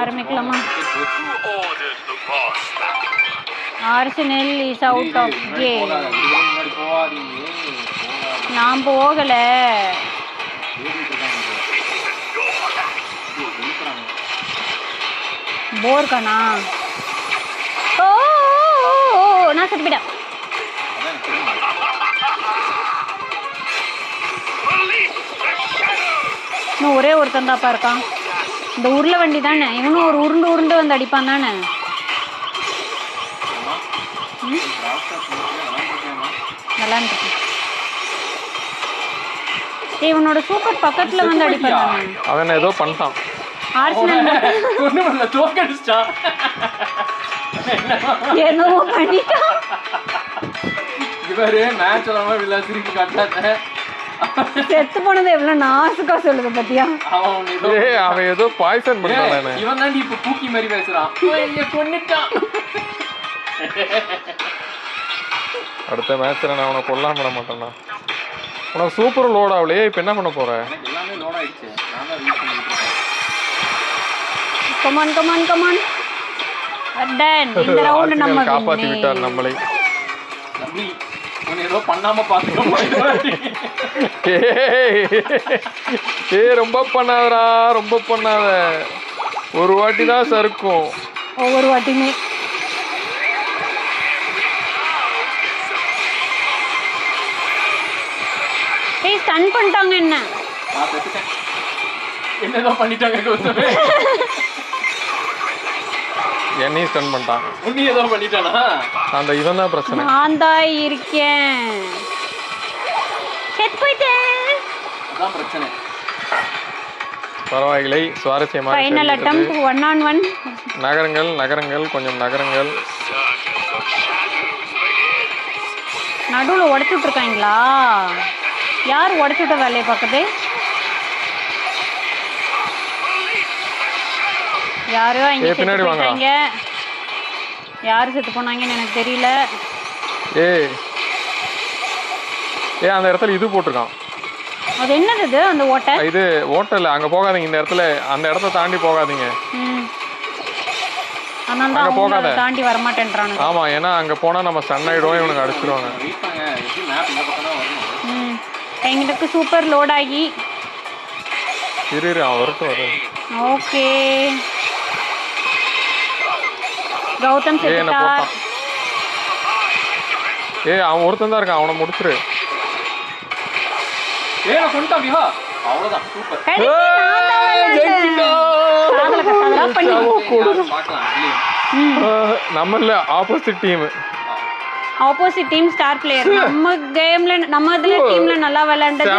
ஆரம்பிக்கலாமா? Arsenal is out of game. நான் போகல. போர் கண்ணா. ஓ நான் செத்துப்பிட்டேன். இன்னும் ஒரே ஒருத்தன் தான்ப்பா இருக்கான். இந்த உருளை வண்டி தானே இவனும் ஒரு உருண்டு உருண்டு வந்து அடிப்பான் தானே. நல்லாருக்கு. இவனோட சூப்பர் பக்கத்துல வந்து அடிப்பான் தானே. அவன் ஏதோ பண்ணிட்டான். ஆர்சனல் ஒண்ணு பண்ணல, தோக்கடிச்சிட்டான். ஏதோ பண்ணிட்டான். இவரு மேட்ச் இல்லாம வில்லா திருப்பி காட்டாத. செத்து போனது எவ்வளவு நாசுக்கா சொல்லுது பத்தியா. அவன் ஏதோ பாய்சன் பண்ணானே. இவன் தாண்டி இப்ப பூக்கி மாதிரி பேசுறான். கொன்னுட்டான். அடுத்த மேட்ச்ல நான் அவனை கொல்லாம விட மாட்டேன்னா. உனக்கு சூப்பர் லோட் ஆகலையே, இப்போ என்ன பண்ண போற? எல்லாமே லோட் ஆயிடுச்சு. நான் தான் யூஸ் பண்ணிட்டு இருக்கேன். Come on come on come on. அடன் இந்த ரவுண்ட் நம்ம காப்பாத்தி விட்டார் நம்மளை. தம்பி உன்னை ஏதோ பண்ணாம பாத்துக்கோ. ஏய் ரொம்ப பண்ணாதடா, ரொம்ப பண்ணாத. ஒரு வாட்டி தான் சறுக்கும். ஒவ்வொரு வாட்டியுமே. ஏய் ஸ்டன் பண்ணிட்டாங்க என்ன? நான் செத்துட்டேன். என்னதோ பண்ணிட்டாங்க கௌதம். என்னையும் ஸ்டன் பண்ணிட்டான். உன்னி ஏதோ பண்ணிட்டானா? அந்த இவன் தான் பிரச்சனை. நான் தான் இருக்கேன். செத்து போயிட்டேன். அதான் பிரச்சனை. பரவாயில்லை, சுவாரஸ்யமாக. Final attempt 1-on-1. நகரங்கள் நகரங்கள் கொஞ்சம் நகரங்கள். நடுவில் உடச்சு விட்டுருக்காங்களா? யார் உடச்சு விட்ட வேலையை பார்க்குது? யாரோ இங்கே பின்னாடி வாங்க. யார் செத்து போனாங்கன்னு எனக்கு தெரியல. ஏய் அந்த இடத்துல இது போட்டிருக்கான். அது என்னது இது? அந்த ஓட்டை? இது ஓட்டை இல்லை, அங்கே போகாதீங்க. இந்த இடத்துல அந்த இடத்த தாண்டி போகாதீங்க. அதனால தான் போகாத தாண்டி வரமாட்டேன்றானு. ஆமாம், ஏன்னா அங்கே போனால் நம்ம ஸ்டன் ஆகிடுவோம், இவனுக்கு அடிச்சிடுவாங்க. எங்களுக்கு சூப்பர் லோட் ஆகி இரு அவன் வரட்டும் வரும். ஓகே கௌதம் செத்துட்டார். அவன் ஒருத்தன் தான் இருக்கான், அவனை முடிச்சிரு. நான் கொண்டான் விஹா. அவ்வளவுதான், சூப்பர். நம்ம இல்ல, opposite team. Opposite team star player. நம்ம கேம்ல நம்ம இதுல டீம்ல நல்லா விளையாண்டது.